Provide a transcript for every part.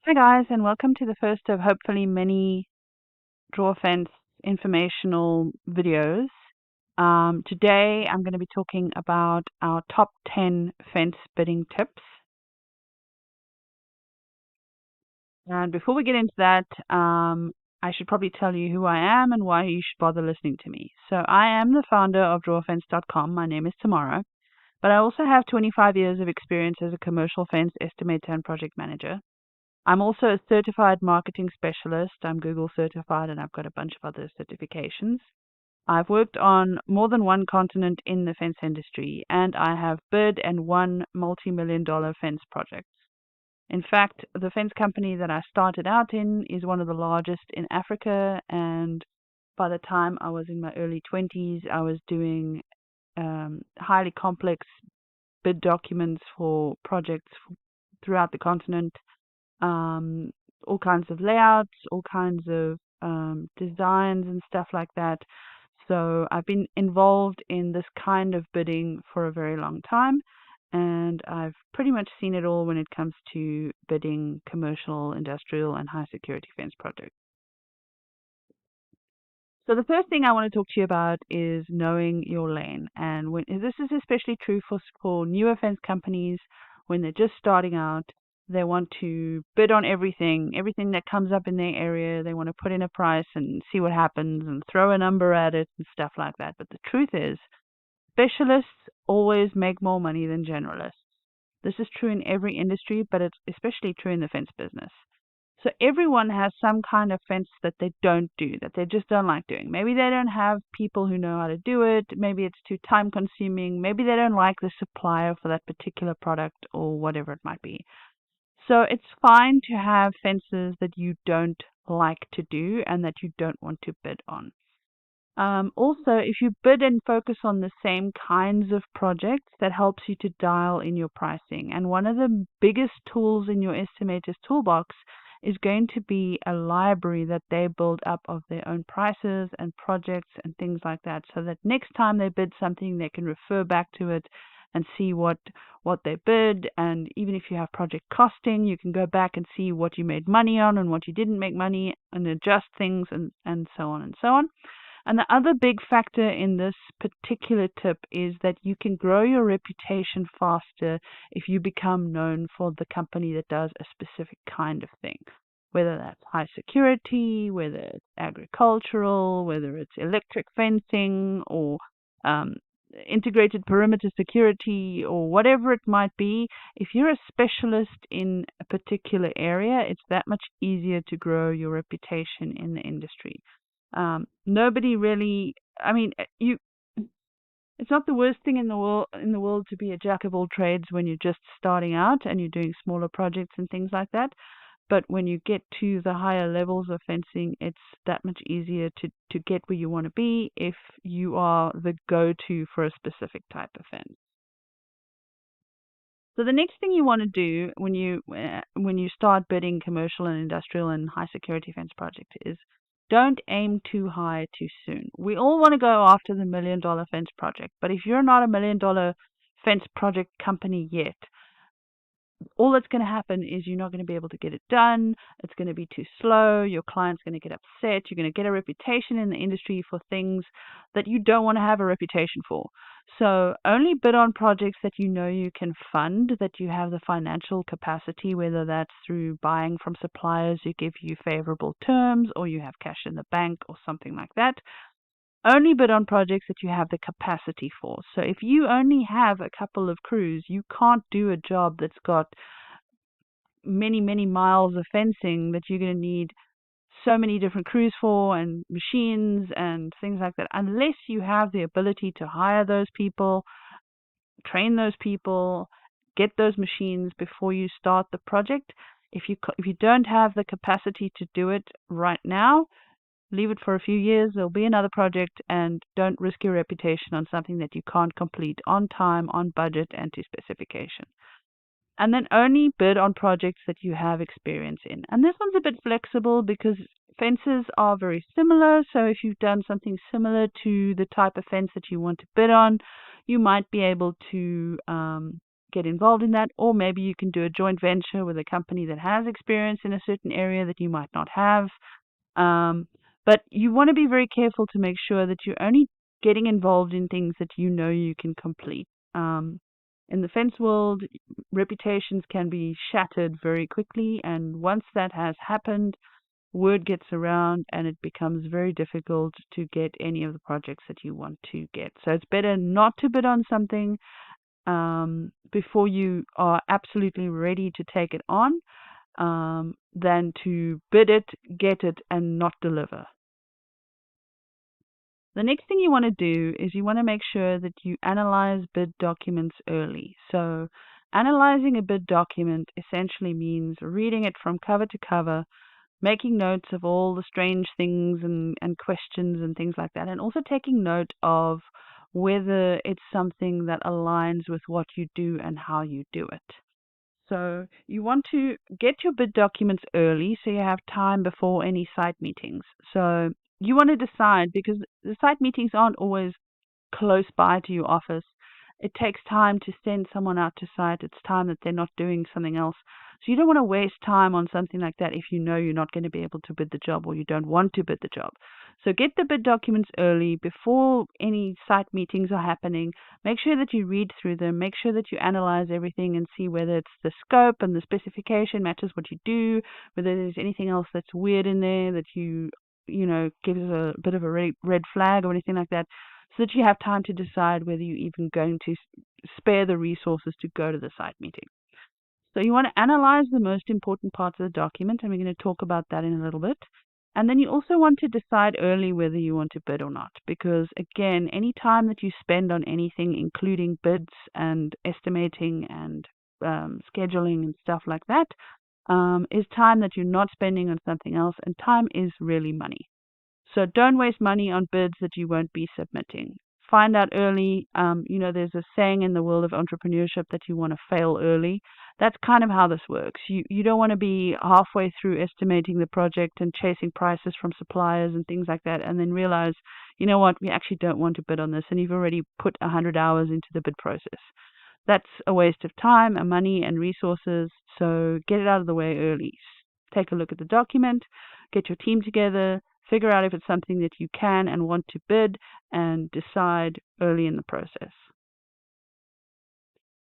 Hi guys, and welcome to the first of hopefully many draw fence informational videos. Today I'm going to be talking about our top 10 fence bidding tips. And before we get into that, I should probably tell you who I am and why you should bother listening to me. So I am the founder of drawfence.com. My name is Tamara, but I also have 25 years of experience as a commercial fence estimator and project manager. I'm also a certified marketing specialist. I'm Google certified and I've got a bunch of other certifications. I've worked on more than one continent in the fence industry and I have bid and won multi-million dollar fence projects. In fact, the fence company that I started out in is one of the largest in Africa, and by the time I was in my early 20s, I was doing highly complex bid documents for projects throughout the continent, um, all kinds of layouts, all kinds of designs and stuff like that. So I've been involved in this kind of bidding for a very long time, and I've pretty much seen it all when it comes to bidding commercial, industrial, and high security fence projects. So the first thing I want to talk to you about is knowing your lane, and this is especially true for newer fence companies when they're just starting out. They want to bid on everything that comes up in their area. They want to put in a price and see what happens and throw a number at it and stuff like that. But the truth is, specialists always make more money than generalists. This is true in every industry, but it's especially true in the fence business. So everyone has some kind of fence that they don't do, that they just don't like doing. Maybe they don't have people who know how to do it. Maybe it's too time consuming. Maybe they don't like the supplier for that particular product or whatever it might be. So it's fine to have fences that you don't like to do and that you don't want to bid on. Also, if you bid and focus on the same kinds of projects, that helps you to dial in your pricing. And one of the biggest tools in your estimator's toolbox is going to be a library that they build up of their own prices and projects and things like that, so that next time they bid something, they can refer back to it and see what they bid. And even if you have project costing, you can go back and see what you made money on and what you didn't make money and adjust things and so on and so on. And the other big factor in this particular tip is that you can grow your reputation faster if you become known for the company that does a specific kind of thing, whether that's high security, whether it's agricultural, whether it's electric fencing or um, integrated perimeter security or whatever it might be. If you're a specialist in a particular area, it's that much easier to grow your reputation in the industry. Nobody really, I mean, it's not the worst thing in the world to be a jack of all trades when you're just starting out and you're doing smaller projects and things like that. But when you get to the higher levels of fencing, it's that much easier to get where you want to be if you are the go-to for a specific type of fence. So the next thing you want to do when you start bidding commercial and industrial and high security fence project is don't aim too high too soon. We all want to go after the $1 million fence project, but if you're not a $1 million fence project company yet, all that's going to happen is you're not going to be able to get it done. It's going to be too slow. Your client's going to get upset. You're going to get a reputation in the industry for things that you don't want to have a reputation for. So only bid on projects that you know you can fund, that you have the financial capacity, whether that's through buying from suppliers who give you favorable terms or you have cash in the bank or something like that. Only bid on projects that you have the capacity for. So if you only have a couple of crews, you can't do a job that's got many, many miles of fencing that you're going to need so many different crews for and machines and things like that, unless you have the ability to hire those people, train those people, get those machines before you start the project. If you don't have the capacity to do it right now, leave it for a few years. There'll be another project, and don't risk your reputation on something that you can't complete on time, on budget, and to specification. And then only bid on projects that you have experience in. And this one's a bit flexible because fences are very similar. So if you've done something similar to the type of fence that you want to bid on, you might be able to get involved in that, or maybe you can do a joint venture with a company that has experience in a certain area that you might not have. Um, but you want to be very careful to make sure that you're only getting involved in things that you know you can complete. In the fence world, reputations can be shattered very quickly, and once that has happened, word gets around and it becomes very difficult to get any of the projects that you want to get. So it's better not to bid on something before you are absolutely ready to take it on, than to bid it, get it, and not deliver. The next thing you want to do is you want to make sure that you analyze bid documents early. So analyzing a bid document essentially means reading it from cover to cover, making notes of all the strange things and questions and things like that, and also taking note of whether it's something that aligns with what you do and how you do it. So you want to get your bid documents early so you have time before any site meetings. So you want to decide, because the site meetings aren't always close by to your office. It takes time to send someone out to site. It's time that they're not doing something else. So you don't want to waste time on something like that if you know you're not going to be able to bid the job or you don't want to bid the job. So get the bid documents early before any site meetings are happening. Make sure that you read through them. Make sure that you analyze everything and see whether it's the scope and the specification matches what you do, whether there's anything else that's weird in there that gives a bit of a red flag or anything like that, so that you have time to decide whether you're even going to spare the resources to go to the site meeting. So you want to analyze the most important parts of the document, and we're going to talk about that in a little bit. And then you also want to decide early whether you want to bid or not, because again, any time that you spend on anything, including bids and estimating and scheduling and stuff like that, is time that you're not spending on something else, and time is really money. So don't waste money on bids that you won't be submitting. Find out early. There's a saying in the world of entrepreneurship that you want to fail early. That's kind of how this works. You don't want to be halfway through estimating the project and chasing prices from suppliers and things like that, and then realize, you know what, we actually don't want to bid on this, and you've already put 100 hours into the bid process. That's a waste of time and money and resources, so get it out of the way early. Take a look at the document, get your team together, figure out if it's something that you can and want to bid, and decide early in the process.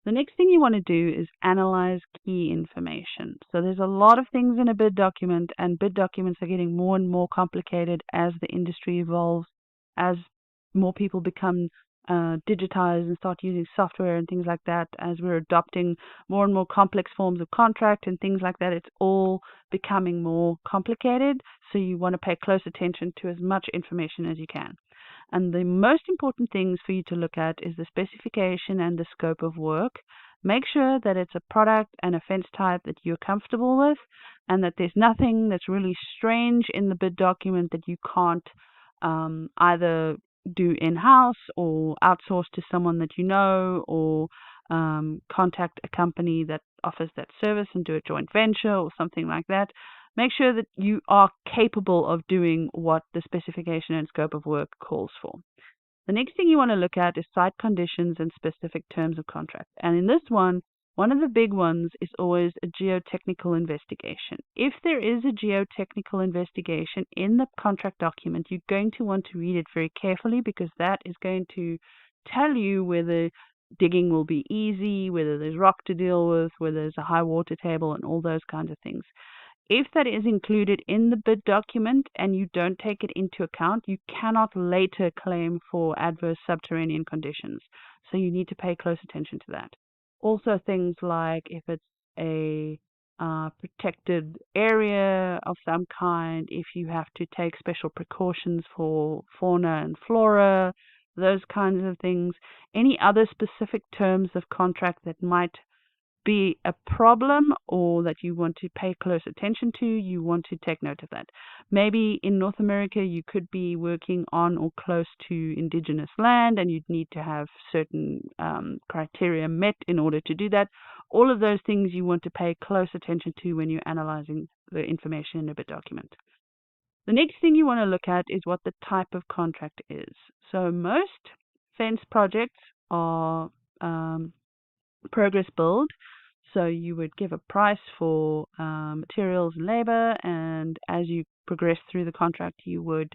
The next thing you want to do is analyze key information. So there's a lot of things in a bid document, and bid documents are getting more and more complicated as the industry evolves, as more people become digitize and start using software and things like that, as we're adopting more and more complex forms of contract and things like that. It's all becoming more complicated, so you want to pay close attention to as much information as you can. And the most important things for you to look at is the specification and the scope of work. Make sure that it's a product and a fence type that you're comfortable with, and that there's nothing that's really strange in the bid document that you can't either do in-house or outsource to someone that you know, or contact a company that offers that service and do a joint venture or something like that. Make sure that you are capable of doing what the specification and scope of work calls for. The next thing you want to look at is site conditions and specific terms of contract. And in this one of the big ones is always a geotechnical investigation. If there is a geotechnical investigation in the contract document, you're going to want to read it very carefully, because that is going to tell you whether digging will be easy, whether there's rock to deal with, whether there's a high water table, and all those kinds of things. If that is included in the bid document and you don't take it into account, you cannot later claim for adverse subterranean conditions. So you need to pay close attention to that. Also things like if it's a protected area of some kind, if you have to take special precautions for fauna and flora, those kinds of things. Any other specific terms of contract that might be a problem or that you want to pay close attention to, you want to take note of that. Maybe in North America you could be working on or close to indigenous land, and you'd need to have certain criteria met in order to do that. All of those things you want to pay close attention to when you're analyzing the information in a bid document. The next thing you want to look at is what the type of contract is. So most fence projects are progress build. So you would give a price for materials and labor, and as you progress through the contract, you would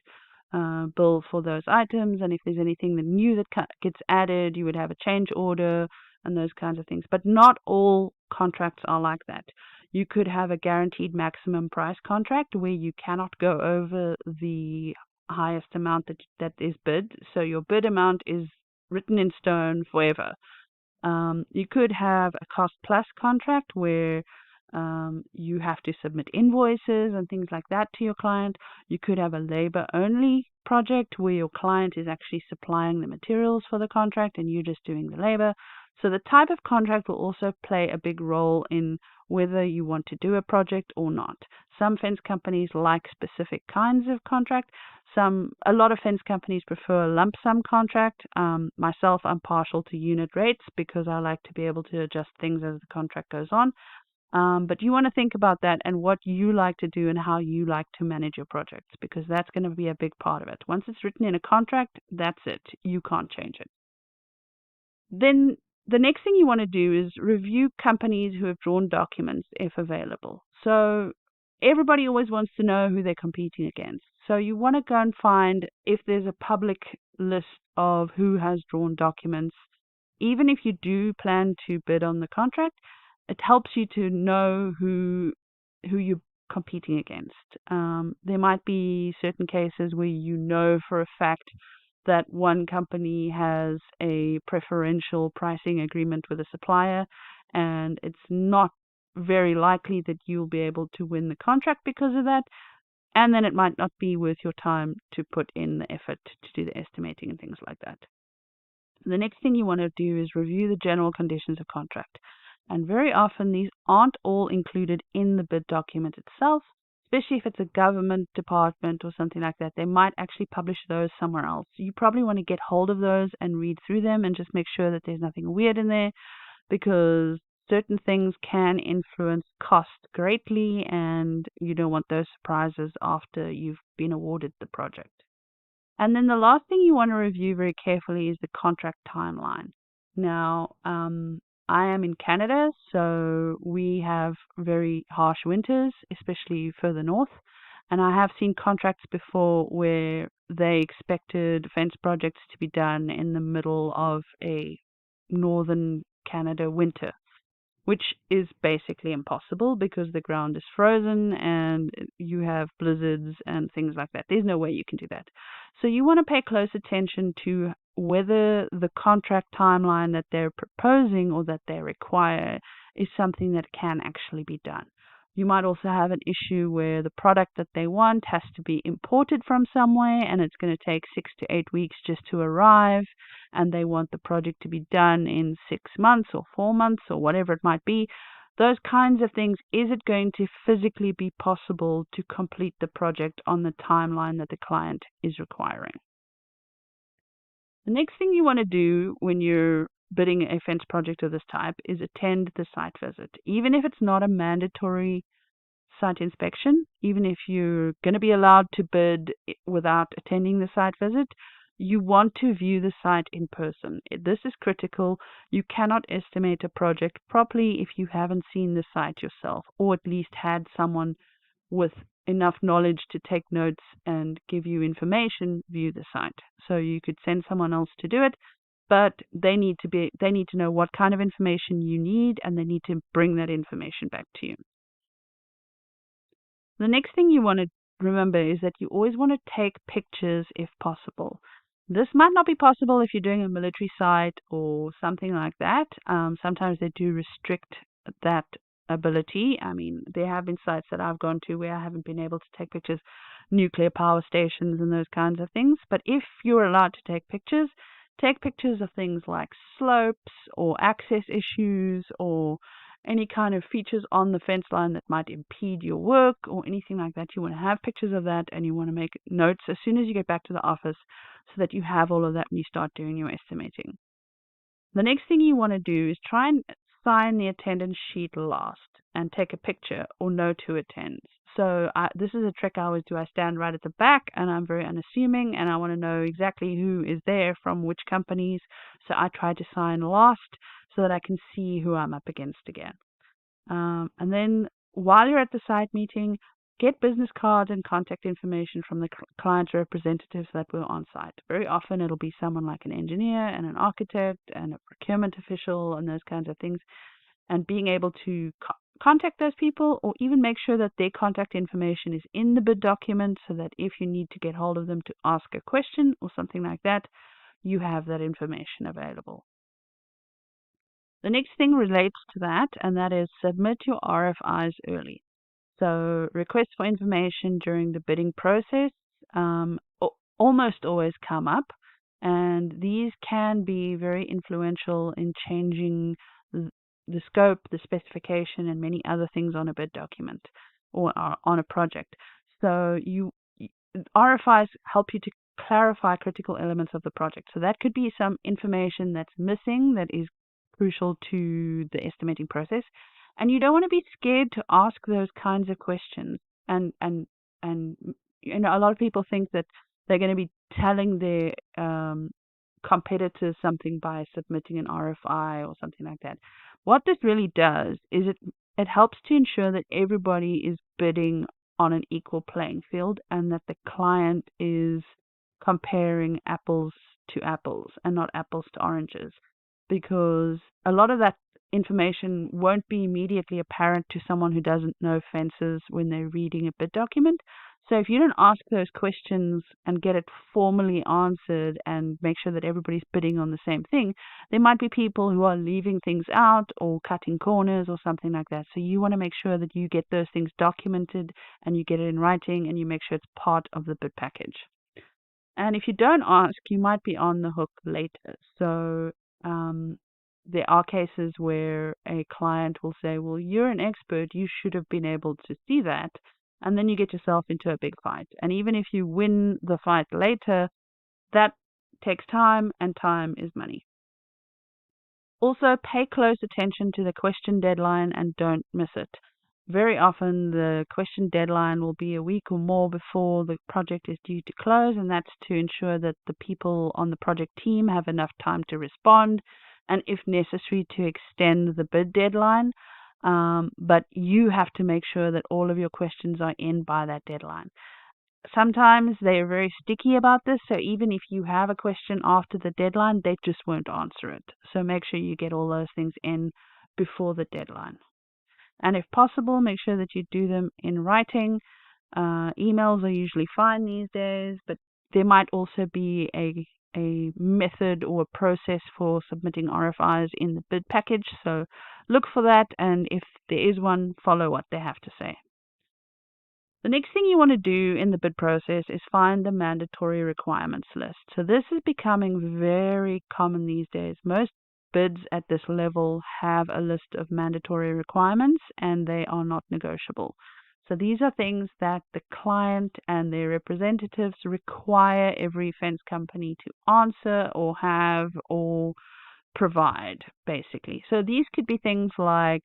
bill for those items. And if there's anything new that gets added, you would have a change order and those kinds of things. But not all contracts are like that. You could have a guaranteed maximum price contract where you cannot go over the highest amount that is bid. So your bid amount is written in stone forever. You could have a cost plus contract where you have to submit invoices and things like that to your client. You could have a labor only project where your client is actually supplying the materials for the contract and you're just doing the labor. So the type of contract will also play a big role in whether you want to do a project or not. Some fence companies like specific kinds of contract. A lot of fence companies prefer a lump sum contract. Myself, I'm partial to unit rates because I like to be able to adjust things as the contract goes on. But you want to think about that and what you like to do and how you like to manage your projects, because that's going to be a big part of it. Once it's written in a contract, that's it. You can't change it. Then the next thing you want to do is review companies who have drawn documents if available. So everybody always wants to know who they're competing against. So you want to go and find if there's a public list of who has drawn documents. Even if you do plan to bid on the contract, it helps you to know who you're competing against. There might be certain cases where you know for a fact that one company has a preferential pricing agreement with a supplier, and it's not very likely that you'll be able to win the contract because of that. And then it might not be worth your time to put in the effort to do the estimating and things like that. The next thing you want to do is review the general conditions of contract. And very often these aren't all included in the bid document itself, especially if it's a government department or something like that. They might actually publish those somewhere else. So you probably want to get hold of those and read through them and just make sure that there's nothing weird in there, because certain things can influence cost greatly and you don't want those surprises after you've been awarded the project. And then the last thing you want to review very carefully is the contract timeline. Now, I am in Canada, so we have very harsh winters, especially further north. And I have seen contracts before where they expected fence projects to be done in the middle of a northern Canada winter, which is basically impossible because the ground is frozen and you have blizzards and things like that. There's no way you can do that. So you want to pay close attention to whether the contract timeline that they're proposing or that they require is something that can actually be done. You might also have an issue where the product that they want has to be imported from somewhere and it's going to take 6 to 8 weeks just to arrive, and they want the project to be done in 6 months or 4 months or whatever it might be. Those kinds of things. Is it going to physically be possible to complete the project on the timeline that the client is requiring? The next thing you want to do when you're bidding a fence project of this type is attend the site visit. Even if it's not a mandatory site inspection, even if you're going to be allowed to bid without attending the site visit, you want to view the site in person. This is critical. You cannot estimate a project properly if you haven't seen the site yourself, or at least had someone with enough knowledge to take notes and give you information view the site. So you could send someone else to do it, but they need to know what kind of information you need, and they need to bring that information back to you. The next thing you want to remember is that you always want to take pictures if possible. This might not be possible if you're doing a military site or something like that. Sometimes they do restrict that ability. I mean, there have been sites that I've gone to where I haven't been able to take pictures, nuclear power stations and those kinds of things. But if you're allowed to take pictures of things like slopes or access issues or any kind of features on the fence line that might impede your work or anything like that. You want to have pictures of that, and you want to make notes as soon as you get back to the office so that you have all of that when you start doing your estimating. The next thing you want to do is try and sign the attendance sheet last and take a picture or note who attends. So this is a trick I always do. I stand right at the back and I'm very unassuming and I want to know exactly who is there from which companies. So I try to sign last so that I can see who I'm up against again. And then while you're at the site meeting, get business cards and contact information from the client representatives that were on site. Very often it'll be someone like an engineer and an architect and a procurement official and those kinds of things. And being able to contact those people, or even make sure that their contact information is in the bid document, so that if you need to get hold of them to ask a question or something like that, you have that information available. The next thing relates to that, and that is submit your RFIs early. So requests for information during the bidding process almost always come up, and these can be very influential in changing the scope, the specification, and many other things on a bid document or on a project. So RFIs help you to clarify critical elements of the project. So that could be some information that's missing that is crucial to the estimating process. And you don't want to be scared to ask those kinds of questions. And you know, a lot of people think that they're going to be telling their competitors something by submitting an RFI or something like that. What this really does is it helps to ensure that everybody is bidding on an equal playing field, and that the client is comparing apples to apples and not apples to oranges, because a lot of that information won't be immediately apparent to someone who doesn't know fences when they're reading a bid document. So if you don't ask those questions and get it formally answered and make sure that everybody's bidding on the same thing, there might be people who are leaving things out or cutting corners or something like that. So you want to make sure that you get those things documented and you get it in writing and you make sure it's part of the bid package. And if you don't ask, you might be on the hook later. So there are cases where a client will say, well, you're an expert, you should have been able to see that. And then you get yourself into a big fight. And even if you win the fight later, that takes time, and time is money. Also, pay close attention to the question deadline and don't miss it. Very often the question deadline will be a week or more before the project is due to close, and that's to ensure that the people on the project team have enough time to respond, and if necessary to extend the bid deadline. But you have to make sure that all of your questions are in by that deadline. Sometimes they are very sticky about this, so even if you have a question after the deadline, they just won't answer it. So make sure you get all those things in before the deadline. And if possible, make sure that you do them in writing. Emails are usually fine these days, but there might also be a method or a process for submitting RFIs in the bid package. So look for that, and if there is one, follow what they have to say. The next thing you want to do in the bid process is find the mandatory requirements list. So this is becoming very common these days. Most bids at this level have a list of mandatory requirements, and they are not negotiable. So these are things that the client and their representatives require every fence company to answer or have or provide, basically. So these could be things like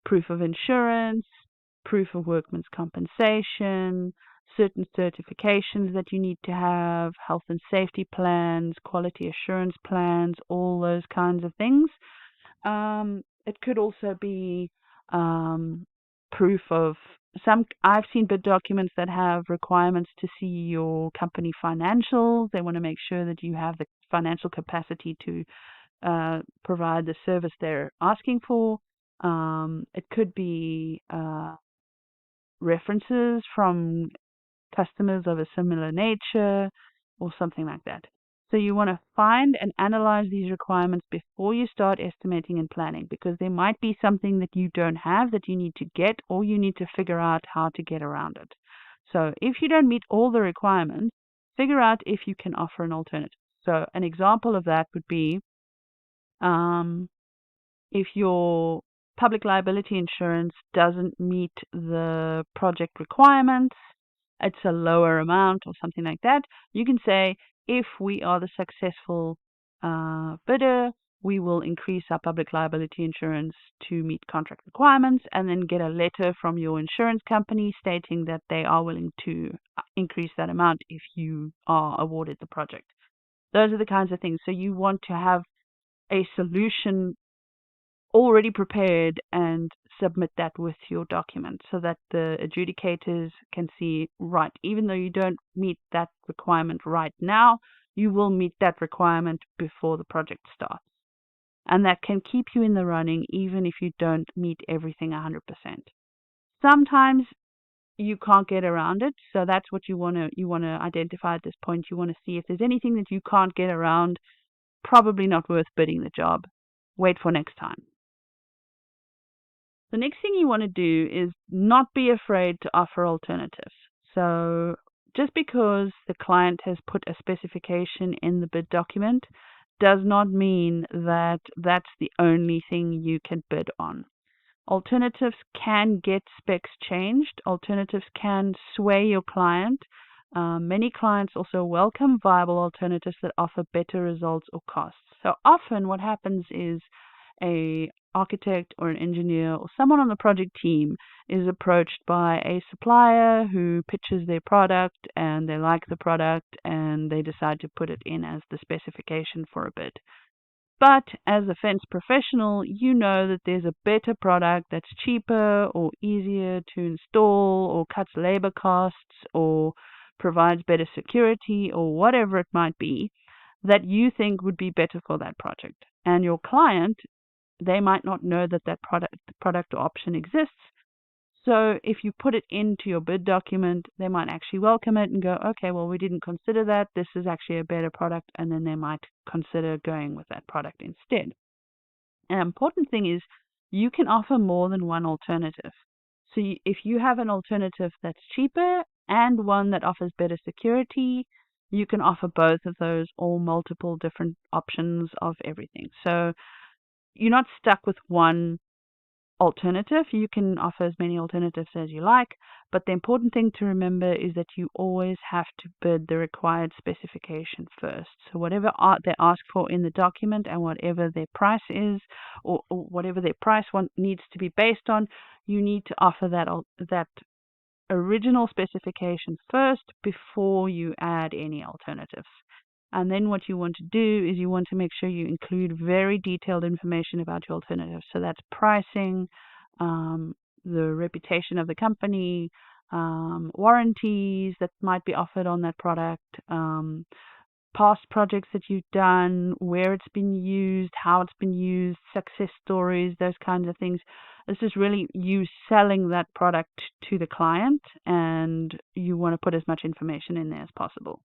proof of insurance, proof of workman's compensation, certain certifications that you need to have, health and safety plans, quality assurance plans, all those kinds of things. It could also be proof of I've seen bid documents that have requirements to see your company financials. They want to make sure that you have the financial capacity to provide the service they're asking for. It could be references from customers of a similar nature or something like that. So you want to find and analyze these requirements before you start estimating and planning, because there might be something that you don't have that you need to get, or you need to figure out how to get around it. So if you don't meet all the requirements, figure out if you can offer an alternative. So an example of that would be if your public liability insurance doesn't meet the project requirements, it's a lower amount or something like that, you can say, if we are the successful bidder, we will increase our public liability insurance to meet contract requirements, and then get a letter from your insurance company stating that they are willing to increase that amount if you are awarded the project. Those are the kinds of things. So you want to have a solution already prepared and submit that with your document so that the adjudicators can see, right, even though you don't meet that requirement right now, you will meet that requirement before the project starts. And that can keep you in the running even if you don't meet everything 100%. Sometimes you can't get around it, so that's what you want to identify at this point. You want to see if there's anything that you can't get around. Probably not worth bidding the job. Wait for next time. The next thing you want to do is not be afraid to offer alternatives. So just because the client has put a specification in the bid document does not mean that that's the only thing you can bid on. Alternatives can get specs changed. Alternatives can sway your client. Many clients also welcome viable alternatives that offer better results or costs. So often what happens is a architect or an engineer or someone on the project team is approached by a supplier who pitches their product and they like the product and they decide to put it in as the specification for a bid. But as a fence professional, you know that there's a better product that's cheaper or easier to install or cuts labor costs or provides better security or whatever it might be that you think would be better for that project. And your client, they might not know that that product or option exists. So if you put it into your bid document, they might actually welcome it and go, okay, well, we didn't consider that. This is actually a better product. And then they might consider going with that product instead. An important thing is you can offer more than one alternative. So if you have an alternative that's cheaper and one that offers better security, you can offer both of those or multiple different options of everything. So you're not stuck with one alternative. You can offer as many alternatives as you like, but the important thing to remember is that you always have to bid the required specification first. So whatever they ask for in the document and whatever their price is, or whatever their price needs to be based on, you need to offer that original specification first before you add any alternatives. And then what you want to do is you want to make sure you include very detailed information about your alternatives. So that's pricing, the reputation of the company, warranties that might be offered on that product, past projects that you've done, where it's been used, how it's been used, success stories, those kinds of things. This is really you selling that product to the client, and you want to put as much information in there as possible.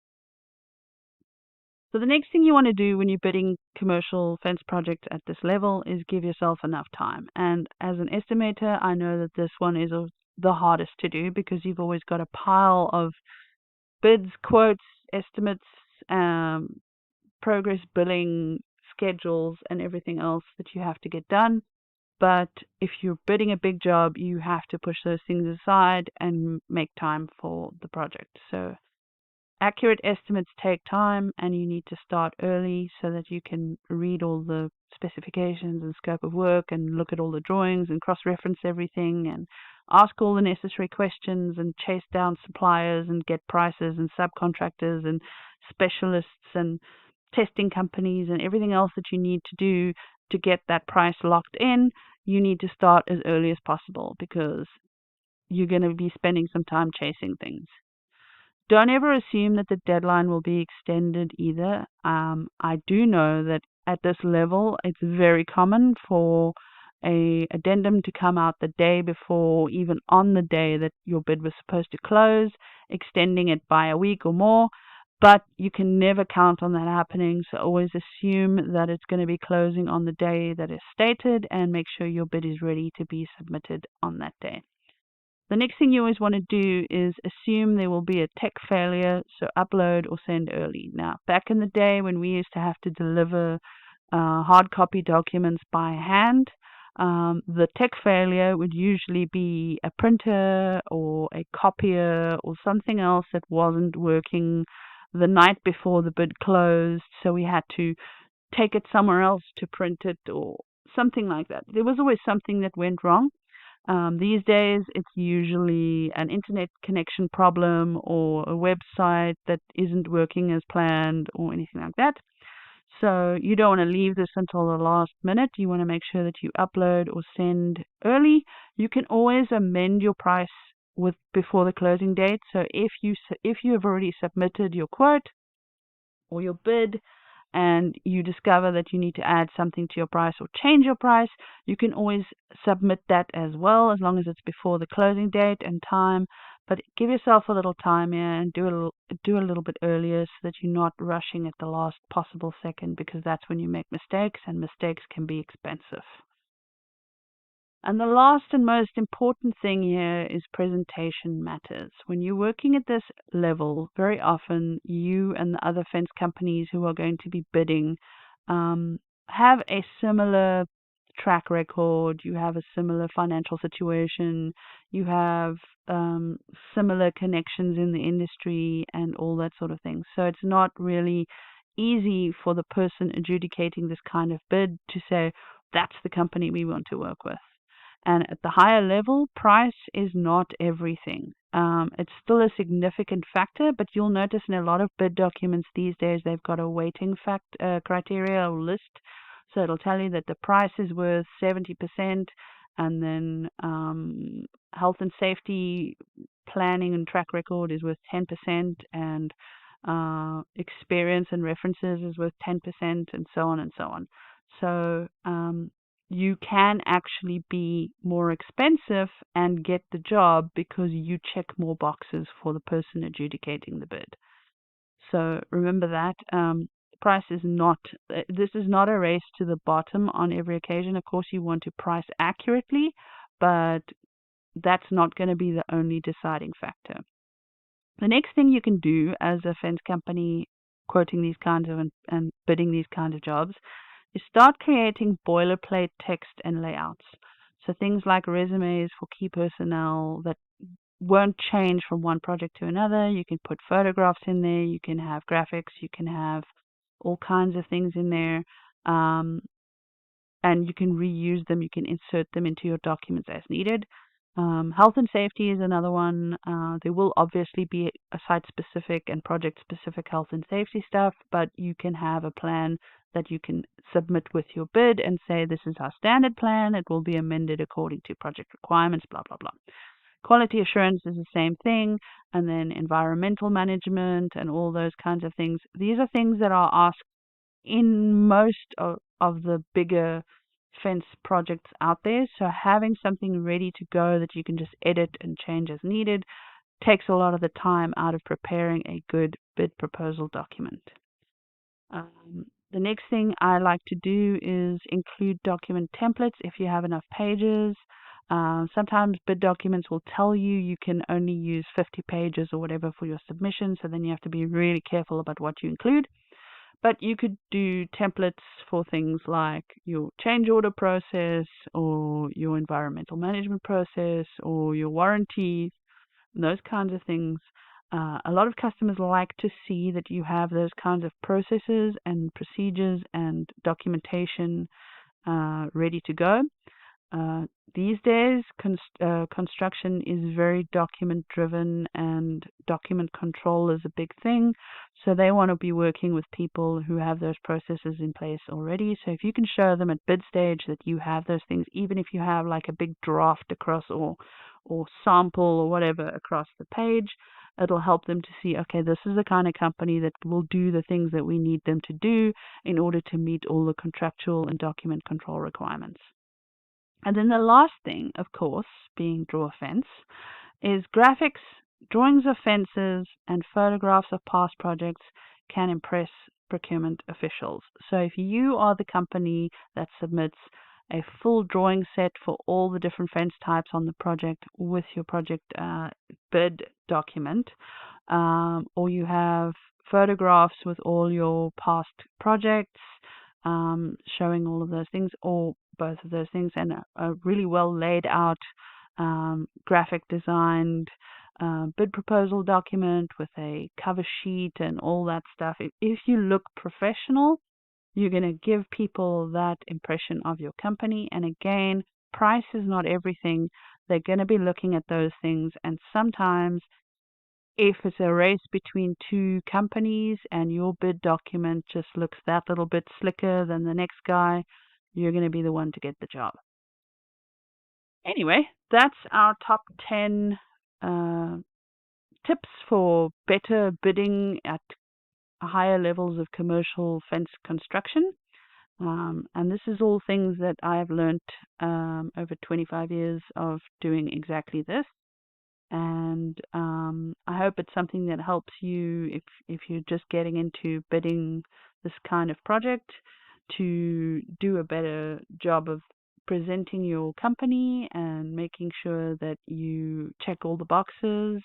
So the next thing you want to do when you're bidding commercial fence projects at this level is give yourself enough time. And as an estimator, I know that this one is the hardest to do because you've always got a pile of bids, quotes, estimates, progress billing, schedules, and everything else that you have to get done. But if you're bidding a big job, you have to push those things aside and make time for the project. So accurate estimates take time, and you need to start early so that you can read all the specifications and scope of work and look at all the drawings and cross-reference everything and ask all the necessary questions and chase down suppliers and get prices and subcontractors and specialists and testing companies and everything else that you need to do to get that price locked in. You need to start as early as possible because you're going to be spending some time chasing things. Don't ever assume that the deadline will be extended either. I do know that at this level, it's very common for a addendum to come out the day before, even on the day that your bid was supposed to close, extending it by a week or more. But you can never count on that happening, so always assume that it's going to be closing on the day that is stated and make sure your bid is ready to be submitted on that day. The next thing you always want to do is assume there will be a tech failure, so upload or send early. Now, back in the day when we used to have to deliver hard copy documents by hand, the tech failure would usually be a printer or a copier or something else that wasn't working the night before the bid closed, so we had to take it somewhere else to print it or something like that. There was always something that went wrong. These days, it's usually an internet connection problem or a website that isn't working as planned or anything like that. So you don't want to leave this until the last minute. You want to make sure that you upload or send early. You can always amend your price before the closing date. So if you have already submitted your quote or your bid, and you discover that you need to add something to your price or change your price, you can always submit that as well, as long as it's before the closing date and time. But give yourself a little time here and do a little bit earlier, so that you're not rushing at the last possible second, because that's when you make mistakes, and mistakes can be expensive. And the last and most important thing here is presentation matters. When you're working at this level, very often you and the other fence companies who are going to be bidding have a similar track record, you have a similar financial situation, you have similar connections in the industry and all that sort of thing. So it's not really easy for the person adjudicating this kind of bid to say, that's the company we want to work with. And at the higher level, price is not everything. It's still a significant factor, but you'll notice in a lot of bid documents these days, they've got a weighting criteria or list. So it'll tell you that the price is worth 70%, and then health and safety planning and track record is worth 10%, and experience and references is worth 10%, and so on and so on. So you can actually be more expensive and get the job because you check more boxes for the person adjudicating the bid. So remember that price is not, this is not a race to the bottom on every occasion. Of course, you want to price accurately, but that's not going to be the only deciding factor. The next thing you can do as a fence company quoting these kinds of and bidding these kinds of jobs is start creating boilerplate text and layouts. So things like resumes for key personnel that won't change from one project to another. You can put photographs in there, you can have graphics, you can have all kinds of things in there, and you can reuse them, you can insert them into your documents as needed. Health and safety is another one. There will obviously be a site-specific and project-specific health and safety stuff, but you can have a plan that you can submit with your bid and say, this is our standard plan. It will be amended according to project requirements, blah, blah, blah. Quality assurance is the same thing, and then environmental management and all those kinds of things. These are things that are asked in most of the bigger fence projects out there. So having something ready to go that you can just edit and change as needed takes a lot of the time out of preparing a good bid proposal document. The next thing I like to do is include document templates if you have enough pages. Sometimes bid documents will tell you can only use 50 pages or whatever for your submission, so then you have to be really careful about what you include. But you could do templates for things like your change order process or your environmental management process or your warranties, those kinds of things. A lot of customers like to see that you have those kinds of processes and procedures and documentation ready to go. These days, construction is very document driven, and document control is a big thing. So they want to be working with people who have those processes in place already. So if you can show them at bid stage that you have those things, even if you have like a big draft across or sample or whatever across the page, it'll help them to see, okay, this is the kind of company that will do the things that we need them to do in order to meet all the contractual and document control requirements. And then the last thing, of course, being Draw a Fence, is graphics, drawings of fences, and photographs of past projects can impress procurement officials. So if you are the company that submits a full drawing set for all the different fence types on the project with your project bid document, or you have photographs with all your past projects showing all of those things, or both of those things, and a really well laid out graphic designed bid proposal document with a cover sheet and all that stuff. If you look professional, you're going to give people that impression of your company. And again, price is not everything. They're going to be looking at those things, and sometimes If it's a race between two companies and your bid document just looks that little bit slicker than the next guy, you're going to be the one to get the job. Anyway, that's our top 10 uh, tips for better bidding at higher levels of commercial fence construction. And this is all things that I've learned over 25 years of doing exactly this. And I hope it's something that helps you if you're just getting into bidding this kind of project to do a better job of presenting your company and making sure that you check all the boxes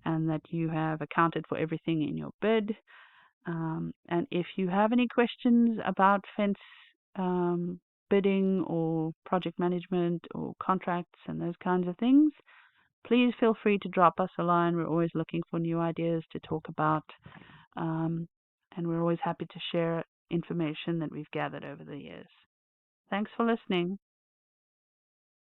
and that you have accounted for everything in your bid. And if you have any questions about fence bidding or project management or contracts and those kinds of things, please feel free to drop us a line. We're always looking for new ideas to talk about, and we're always happy to share information that we've gathered over the years. Thanks for listening.